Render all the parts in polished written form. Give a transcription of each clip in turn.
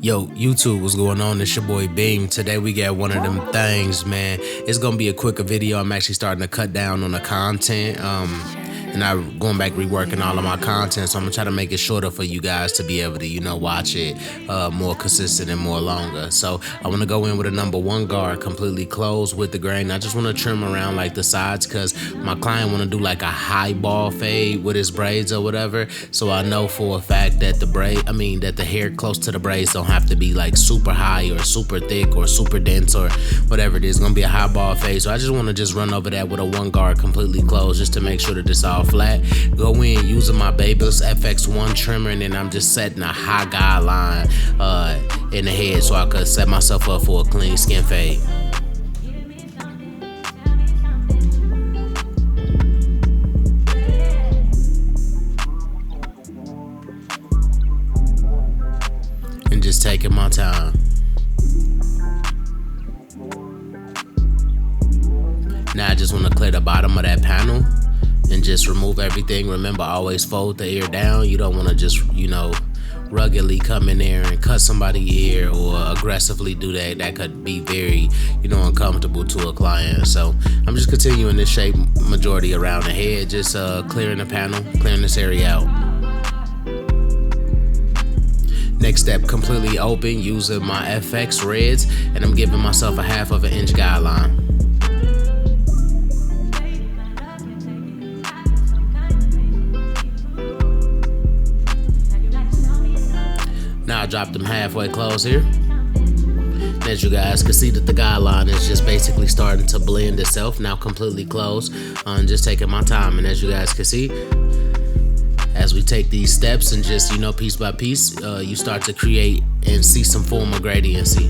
Yo, YouTube, what's going on? It's your boy Beam. Today we got one of them things, man. It's gonna be a quicker video. I'm actually starting to cut down on the content. And I'm going back reworking all of my content, so I'm gonna try to make it shorter for you guys to be able to, watch it more consistent and more longer. So I want to go in with a number 1 guard, completely closed with the grain. I just want to trim around like the sides because my client want to do like a high ball fade with his braids or whatever. So I know for a fact that that the hair close to the braids don't have to be like super high or super thick or super dense or whatever it is. It's gonna be a high ball fade. So I just want to just run over that with a 1 guard completely closed just to make sure that this all flat. Go in using my Babyliss FX1 trimmer, and then I'm just setting a high guideline in the head so I could set myself up for a clean skin fade. And just taking my time. Now I just want to clear the bottom of that panel and just remove everything. Remember, always fold the ear down. You don't want to just, ruggedly come in there and cut somebody's ear or aggressively do that. That could be very, uncomfortable to a client. So I'm just continuing this shape majority around the head, just clearing the panel, clearing this area out. Next step, completely open using my FX reds, and I'm giving myself a 1/2 inch guideline. Now I dropped them halfway close here. As you guys can see that the guideline is just basically starting to blend itself. Now completely closed. Just taking my time. And as you guys can see, as we take these steps and just, piece by piece, you start to create and see some form of gradiency.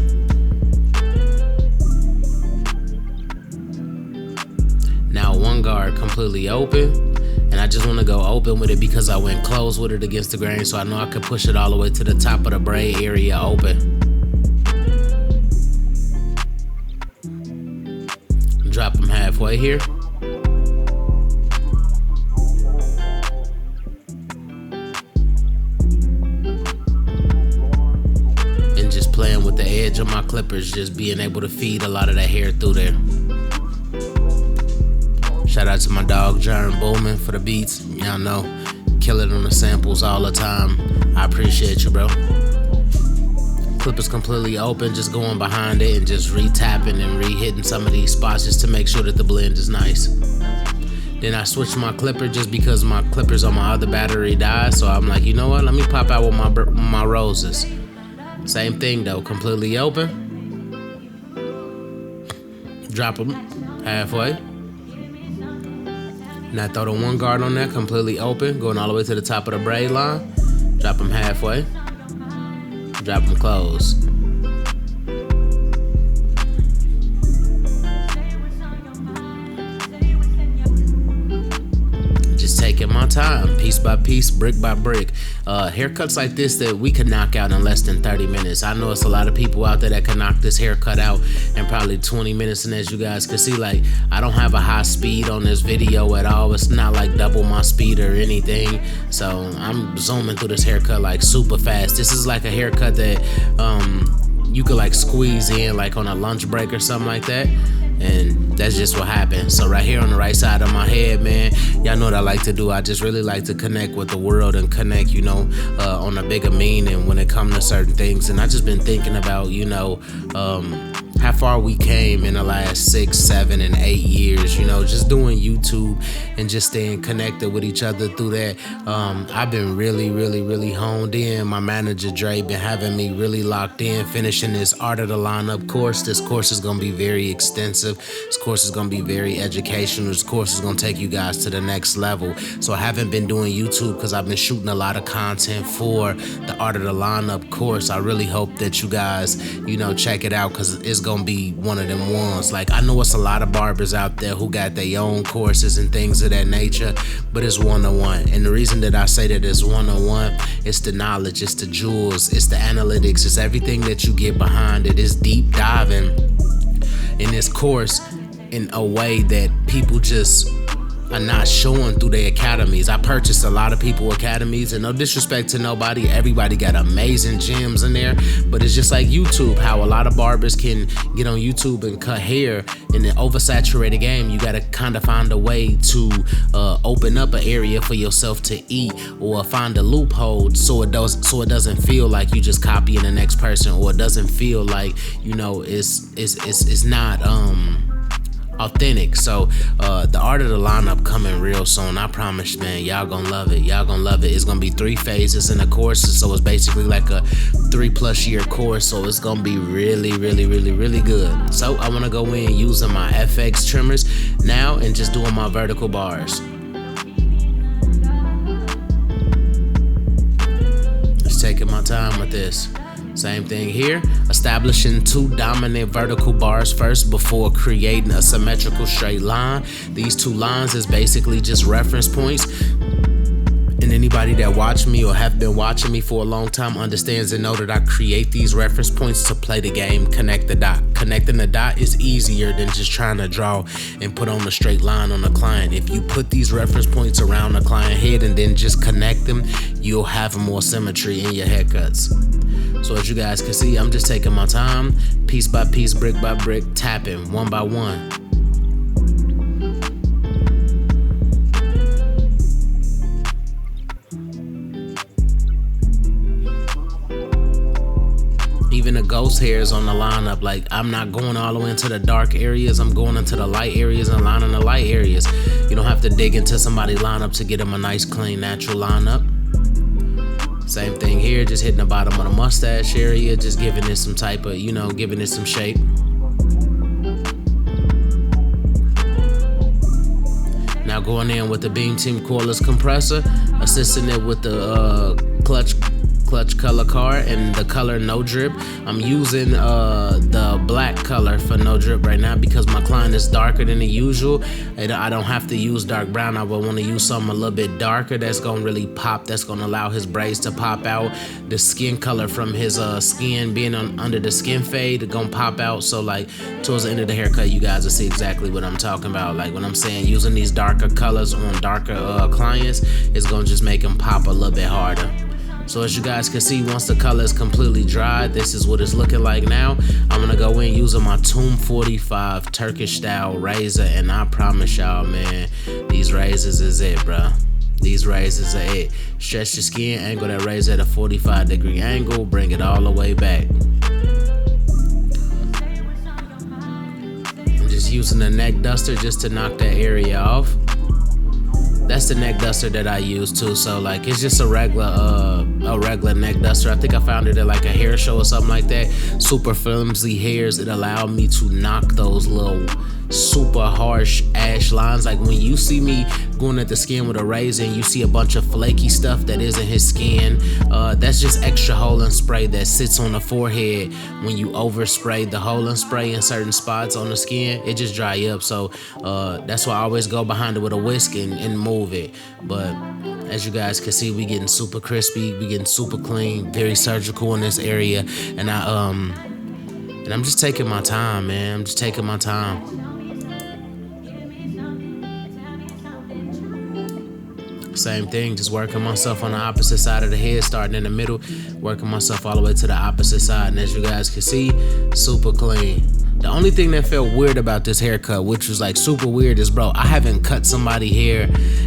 Now 1 guard completely open. And I just want to go open with it because I went close with it against the grain, so I know I could push it all the way to the top of the braid area open. Drop them halfway here. And just playing with the edge of my clippers, just being able to feed a lot of that hair through there. Shout out to my dog, Jaron Bowman, for the beats. Y'all know, kill it on the samples all the time. I appreciate you, bro. Clip is completely open, just going behind it and just re-tapping and re-hitting some of these spots just to make sure that the blend is nice. Then I switched my clipper just because my clippers on my other battery died. So I'm like, you know what? Let me pop out with my roses. Same thing though, completely open. Drop them halfway. Now throw the 1 guard on there, completely open, going all the way to the top of the braid line. Drop them halfway. Drop them closed. Just taking my time, piece by piece, brick by brick. Haircuts like this that we can knock out in less than 30 minutes. I know it's a lot of people out there that can knock this haircut out in probably 20 minutes. And as you guys can see, like, I don't have a high speed on this video at all. It's not like double my speed or anything. So I'm zooming through this haircut like super fast. This is like a haircut that you could like squeeze in like on a lunch break or something like that. And that's just what happened. So right here on the right side of my head, man, y'all know what I like to do. I just really like to connect with the world and connect, on a bigger meaning when it comes to certain things. And I just been thinking about, how far we came in the last 6, 7, and 8 years, just doing YouTube and just staying connected with each other through that. I've been really honed in. My manager, Dre, been having me really locked in, finishing this Art of the Lineup course. This course is going to be very extensive. This course is going to be very educational. This course is going to take you guys to the next level. So I haven't been doing YouTube because I've been shooting a lot of content for the Art of the Lineup course. I really hope that you guys, check it out because it's going to be one of them ones. Like, I know it's a lot of barbers out there who got their own courses and things of that nature, but it's 101. And the reason that I say that it's 101, it's the knowledge, it's the jewels, it's the analytics, it's everything that you get behind it. It's deep diving in this course in a way that people just are not showing through their academies. I purchased a lot of people academies, and no disrespect to nobody, everybody got amazing gems in there, but it's just like YouTube, how a lot of barbers can get on YouTube and cut hair in an oversaturated game. You gotta kind of find a way to open up an area for yourself to eat, or find a loophole so it doesn't feel like you just copying the next person, or it doesn't feel like, you know, it's not authentic. So the art of the lineup coming real soon. I promise, man. Y'all gonna love it. Y'all gonna love it. It's gonna be 3 phases in the course, so it's basically like a 3+ year course. So it's gonna be really, really, really, really good. So I wanna go in using my FX trimmers now and just doing my vertical bars. Just taking my time with this. Same thing here, establishing 2 dominant vertical bars first before creating a symmetrical straight line. These 2 lines is basically just reference points. And anybody that watch me or have been watching me for a long time understands and know that I create these reference points to play the game, connect the dot. Connecting the dot is easier than just trying to draw and put on a straight line on the client. If you put these reference points around the client head and then just connect them, you'll have more symmetry in your haircuts. So as you guys can see, I'm just taking my time, piece by piece, brick by brick, tapping one by one. Even the ghost hairs on the lineup, like I'm not going all the way into the dark areas, I'm going into the light areas and lining the light areas. You don't have to dig into somebody's lineup to get them a nice, clean, natural lineup. Same thing here, just hitting the bottom of the mustache area, just giving it some type of, you know, giving it some shape. Now going in with the Beam Team cordless compressor, assisting it with the clutch color card and the color No Drip. I'm using the black color for No Drip right now because my client is darker than the usual. And I don't have to use dark brown. I would want to use something a little bit darker that's going to really pop, that's going to allow his braids to pop out. The skin color from his skin being under the skin fade going to pop out. So like towards the end of the haircut, you guys will see exactly what I'm talking about. Like when I'm saying using these darker colors on darker clients, it's going to just make them pop a little bit harder. So as you guys can see, once the color is completely dry, this is what it's looking like now. I'm gonna go in using my Tomb 45 Turkish style razor, and I promise y'all, man, these razors is it, bro. These razors are it. Stretch the skin, angle that razor at a 45-degree angle, bring it all the way back. I'm just using the neck duster just to knock that area off. That's the neck duster that I use too. So like it's just a regular neck duster. I think I found it at like a hair show or something like that. Super flimsy hairs. It allowed me to knock those little super harsh ash lines. Like when you see me going at the skin with a razor and you see a bunch of flaky stuff that isn't his skin, that's just extra Holland spray that sits on the forehead. When you overspray the Holland spray in certain spots on the skin, it just dry up. So that's why I always go behind it with a whisk and move it. But as you guys can see, we getting super crispy, we getting super clean, very surgical in this area. And I'm just taking my time, man. I'm just taking my time. Same thing, just working myself on the opposite side of the head, starting in the middle, working myself all the way to the opposite side. And as you guys can see, super clean. The only thing that felt weird about this haircut, which was like super weird, is bro, I haven't cut somebody hair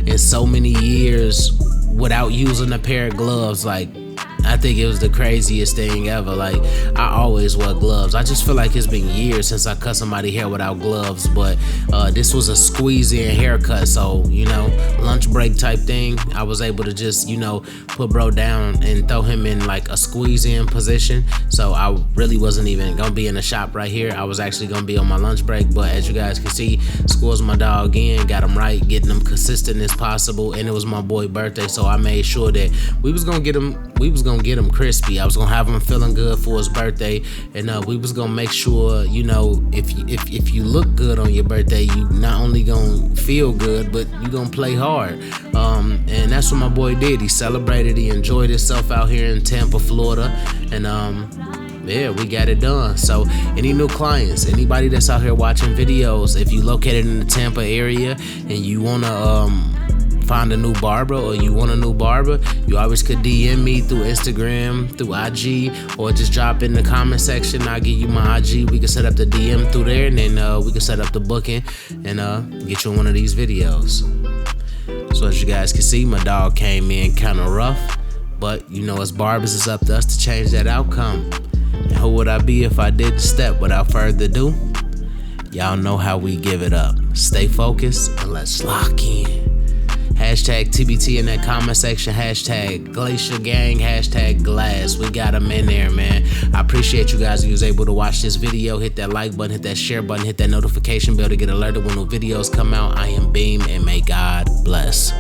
in so many years without using a pair of gloves. Like, I think it was the craziest thing ever. Like, I always wear gloves. I just feel like it's been years since I cut somebody's hair without gloves. But this was a squeeze-in haircut, so, you know, lunch break type thing. I was able to just, you know, put bro down and throw him in like a squeeze-in position. So I really wasn't even gonna be in the shop right here. I was actually gonna be on my lunch break. But as you guys can see, scores my dog in, got him right, getting him consistent as possible. And it was my boy's birthday, so I made sure that we was gonna gonna get him crispy. I was gonna have him feeling good for his birthday, and we was gonna make sure, you know, if you look good on your birthday, you not only gonna feel good, but you gonna play hard. And that's what my boy did. He celebrated, he enjoyed himself out here in Tampa, Florida, and yeah, we got it done. So any new clients, anybody that's out here watching videos, if you located in the Tampa area and you wanna find a new barber, or you want a new barber, you always could DM me through Instagram, through IG, or just drop in the comment section. I'll give you my IG. We can set up the DM through there, and then we can set up the booking and get you in one of these videos. So as you guys can see, my dog came in kind of rough, but you know, as barbers, it's up to us to change that outcome. And who would I be if I didn't step? Without further ado, y'all know how we give it up. Stay focused and let's lock in. Hashtag TBT in that comment section. Hashtag Glacier Gang. Hashtag Glass. We got them in there, man. I appreciate you guys who was able to watch this video. Hit that like button, hit that share button, hit that notification bell to get alerted when new videos come out. I am Beam, and may God bless.